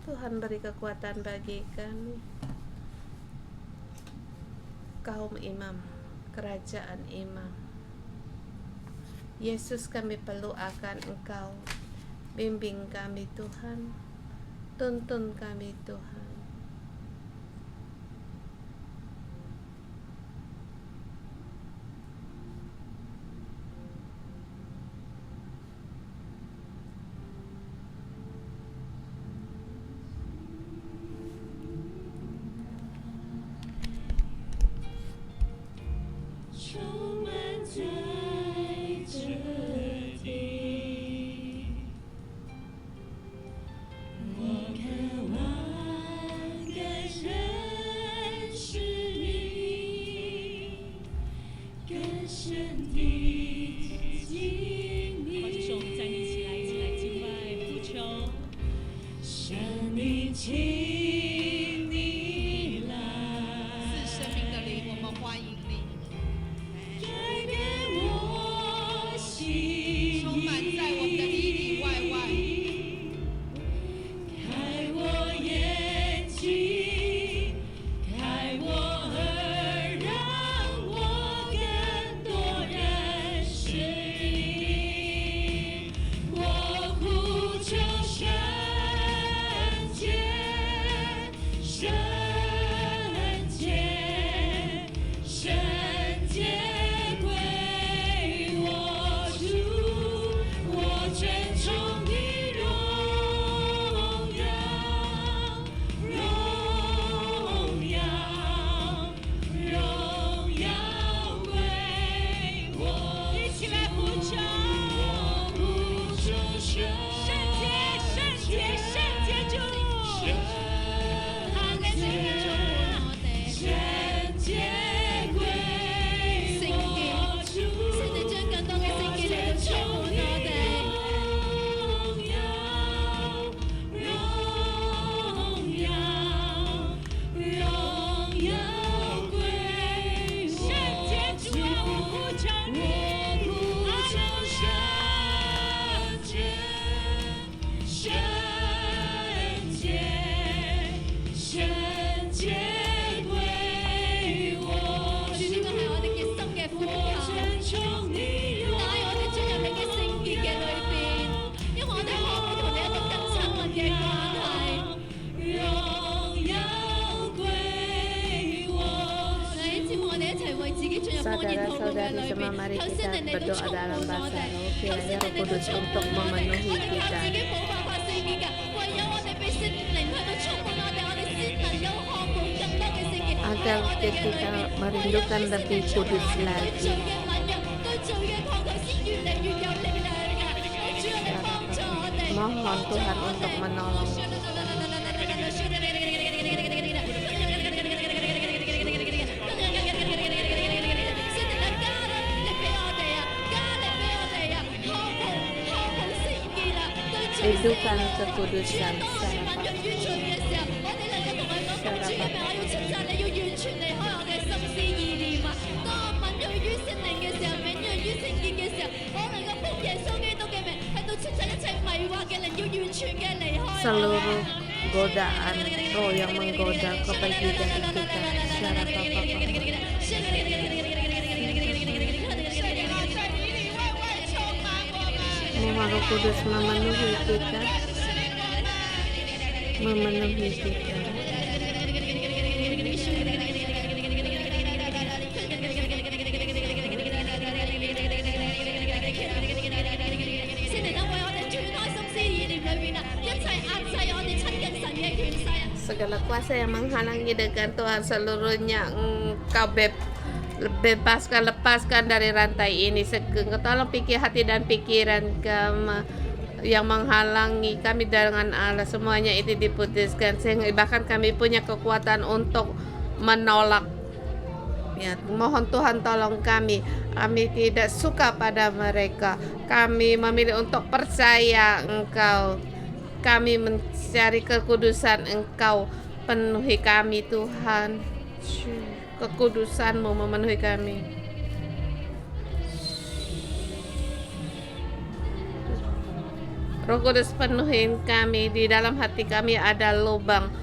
Tuhan beri kekuatan bagi kami, kaum imam, kerajaan imam. Yesus, kami perlu akan Engkau. Bimbing kami Tuhan, tuntun kami Tuhan.充满在这地，我渴望更认识你，更深地经历。好，这时候我们站立起来，一起来敬拜呼求，生命请你来。是生命的灵，我们欢迎你，改变我心，充满在我们的里里外外。开我眼睛，开我耳，让我更多认识你。我呼求圣洁，圣洁，圣洁归我主，我尊崇你荣耀，荣耀，荣耀归我。一起来呼求，呼求圣洁，圣洁，圣洁主，哈利路亚，圣洁归我主，聖靈將更多嘅聖潔嚟到充滿我哋。榮耀，榮耀歸我。聖潔主啊，我呼求你，我呼求聖潔，聖潔，聖潔歸我主。呢個係我哋嘅心嘅呼求，帶我哋進入你嘅聖潔嘅裏邊，因為我哋可以同你一個更親密嘅關係。榮耀歸我。嚟喺節目，我哋一齊為自己進入方言禱告嘅 Saudara-saudari 裏 semua, 邊， mari 求 kita 聖靈嚟到 berdoa 充滿 dalam 我 bahasa 哋， roh. 求 Kiranya 聖 Roh 靈嚟到 Kudus 充 untuk 滿我哋， memenuhi 我哋靠 kita. 自己冇辦法聖潔㗎，唯有我哋被聖靈去到充滿我哋，我哋先能夠渴慕更多嘅聖潔。 Agar kita merindukan lebih kudus 對 lagi. 罪嘅敏鋭，對罪嘅抗拒先越嚟越有力量㗎。主啊，你幫助我哋。 Mohon Tuhan untuk menolong kita. Hidupkan kekudusan secara 出 seluruh godaan roh yang menggoda pergi dari kita secara Mohon Roh Kudus memenuhi kita, memenuhi kita. Segala kuasa yang menghalangi dengan Tuhan seluruhnya Engkau bebaskan, lepaskan dari rantai ini. Tolong pikir hati dan pikiran kami yang menghalangi kami dengan Allah, semuanya itu diputuskan sehingga bahkan kami punya kekuatan untuk menolak. Ya, mohon Tuhan tolong kami. Kami tidak suka pada mereka. Kami memilih untuk percaya Engkau. Kami mencari kekudusan Engkau. Penuhi kami Tuhan. Kekudusan-Mu memenuhi kami. Roh Kudus penuhi kami. Di dalam hati kami ada lubang,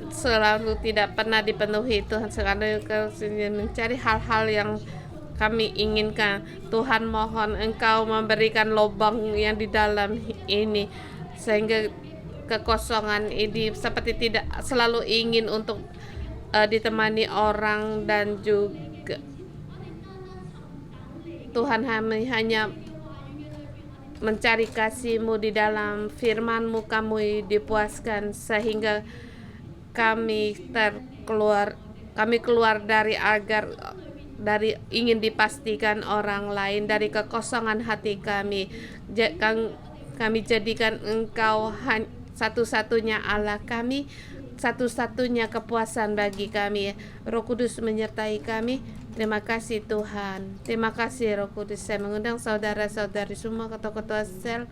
selalu tidak pernah dipenuhi Tuhan. Sekarang mencari hal-hal yang kami inginkan. Tuhan, mohon Engkau memberikan lubang yang di dalam ini, sehingga kekosongan ini seperti tidak selalu ingin untuk ditemani orang, dan juga Tuhan, kami hanya mencari kasih-Mu di dalam firman-Mu, kami dipuaskan sehingga kami keluar dari ingin dipastikan orang lain, dari kekosongan hati kami. Kami jadikan Engkau satu-satunya Allah kami, satu-satunya kepuasan bagi kami. Roh Kudus menyertai kami. Terima kasih Tuhan. Terima kasih Roh Kudus. Saya mengundang saudara-saudari semua, ketua-ketua sel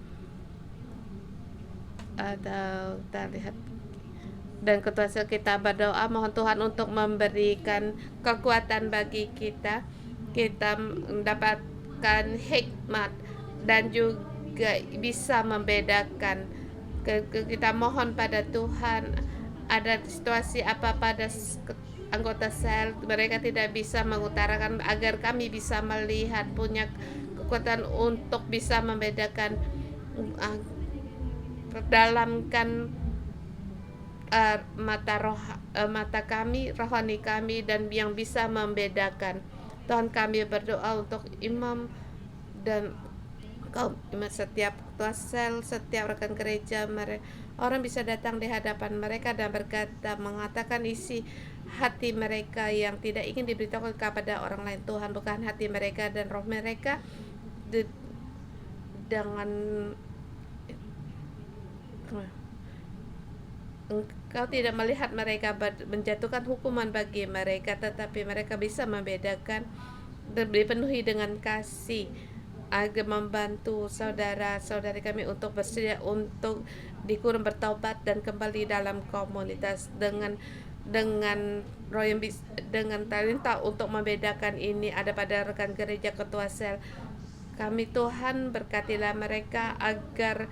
atau terlihat, dan ketua sel, kita berdoa mohon Tuhan untuk memberikan kekuatan bagi kita mendapatkan hikmat dan juga bisa membedakan. Kita mohon pada Tuhan, ada situasi apa pada anggota sel mereka tidak bisa mengutarakan, agar kami bisa melihat, punya kekuatan untuk bisa membedakan, perdalamkan mata kami, rohani kami, dan yang bisa membedakan. Tuhan, kami berdoa untuk imam dan kaum imam, setiap ketua sel, setiap rekan gereja, orang bisa datang di hadapan mereka dan berkata, mengatakan isi hati mereka yang tidak ingin diberitahukan kepada orang lain. Tuhan, bukan hati mereka dan roh mereka dengan Engkau tidak melihat mereka menjatuhkan hukuman bagi mereka, tetapi mereka bisa membedakan dan dipenuhi dengan kasih, agar membantu saudara-saudari kami untuk bersedia untuk dikurung, bertobat, dan kembali dalam komunitas dengan roh yang dengan talenta untuk membedakan ini ada pada rekan gereja, ketua sel kami. Tuhan, berkatilah mereka agar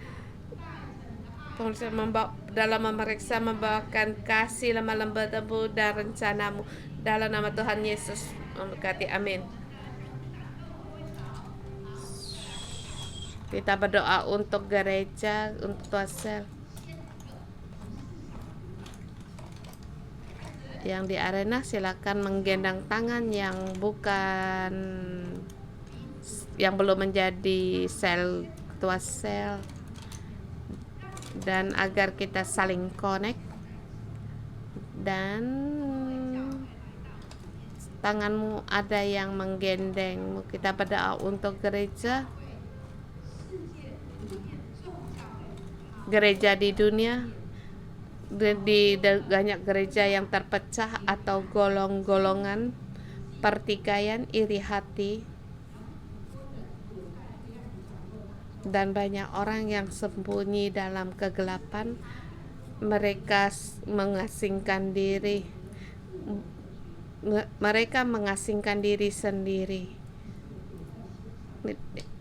dalam memeriksa membawakan kasih, lemah lembut-Mu dan rencana-Mu, dalam nama Tuhan Yesus memberkati, amin. Kita berdoa untuk gereja, untuk sel yang di arena. Silakan menggendang tangan yang belum menjadi sel, ketua sel, dan agar kita saling connect, dan tanganmu ada yang menggendeng. Kita berdoa untuk gereja di dunia, di banyak gereja yang terpecah atau golong-golongan, pertikaian, iri hati, dan banyak orang yang sembunyi dalam kegelapan. Mereka mengasingkan diri, sendiri.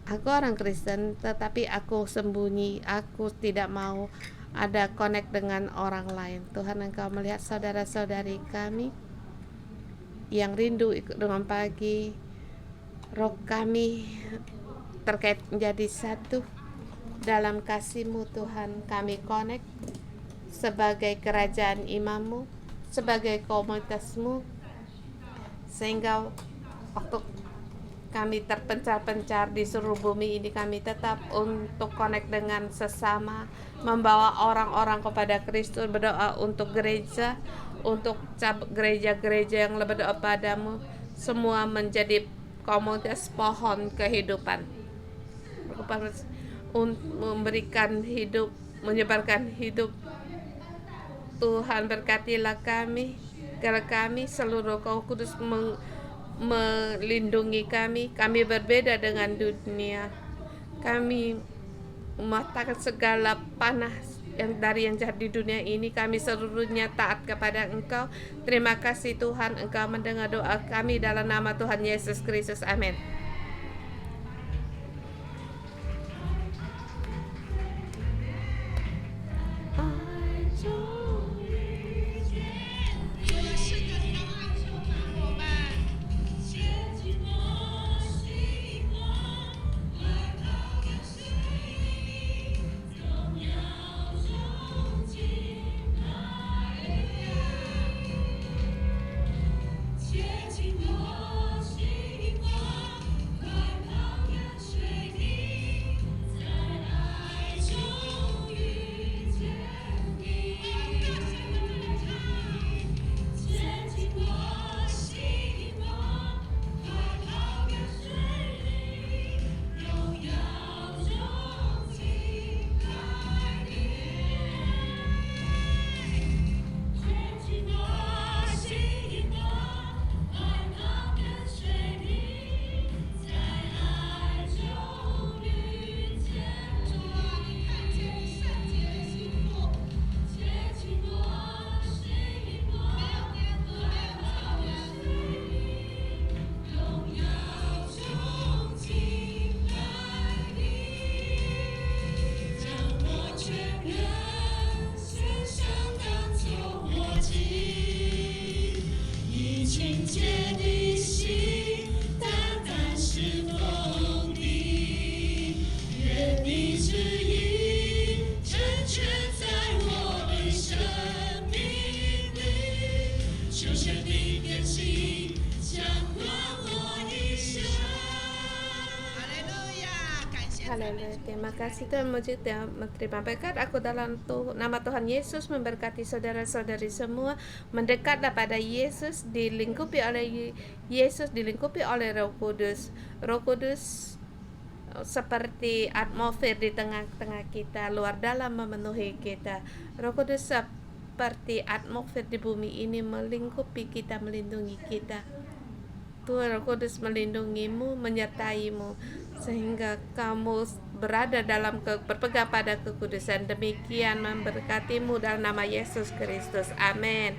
Aku orang Kristen, tetapi aku sembunyi. Aku tidak mau ada connect dengan orang lain. Tuhan, Engkau melihat saudara-saudari kami yang rindu ikut dengan pagi. Roh kami terkait menjadi satu dalam kasih-Mu. Tuhan, kami connect sebagai kerajaan imam-Mu, sebagai komunitas-Mu, sehingga waktu kami terpencar-pencar di seluruh bumi ini, kami tetap untuk connect dengan sesama, membawa orang-orang kepada Kristus. Berdoa untuk gereja, untuk gereja-gereja yang berdoa padamu, semua menjadi komunitas pohon kehidupan, memberikan hidup, menyebarkan hidup. Tuhan, berkatilah kami, karena kami seluruh Roh Kudus melindungi kami. Kami berbeda dengan dunia. Kami mematahkan segala panas yang jahat di dunia ini. Kami seluruhnya taat kepada Engkau. Terima kasih Tuhan, Engkau mendengar doa kami dalam nama Tuhan Yesus Kristus, amin. Haleluya. Terima kasih Tuhan, muji terima berkat aku dalam nama Tuhan Yesus memberkati saudara-saudari semua. Mendekatlah pada Yesus, dilingkupi oleh Yesus, dilingkupi oleh Roh Kudus. Roh Kudus seperti atmosfer di tengah-tengah kita, luar dalam memenuhi kita. Roh Kudus seperti atmosfer di bumi ini melingkupi kita, melindungi kita. Tuhan Roh Kudus melindungimu, menyertaimu, sehingga kamu berada dalam berpegang pada kekudusan. Demikian memberkatimu dalam nama Yesus Kristus. Amin.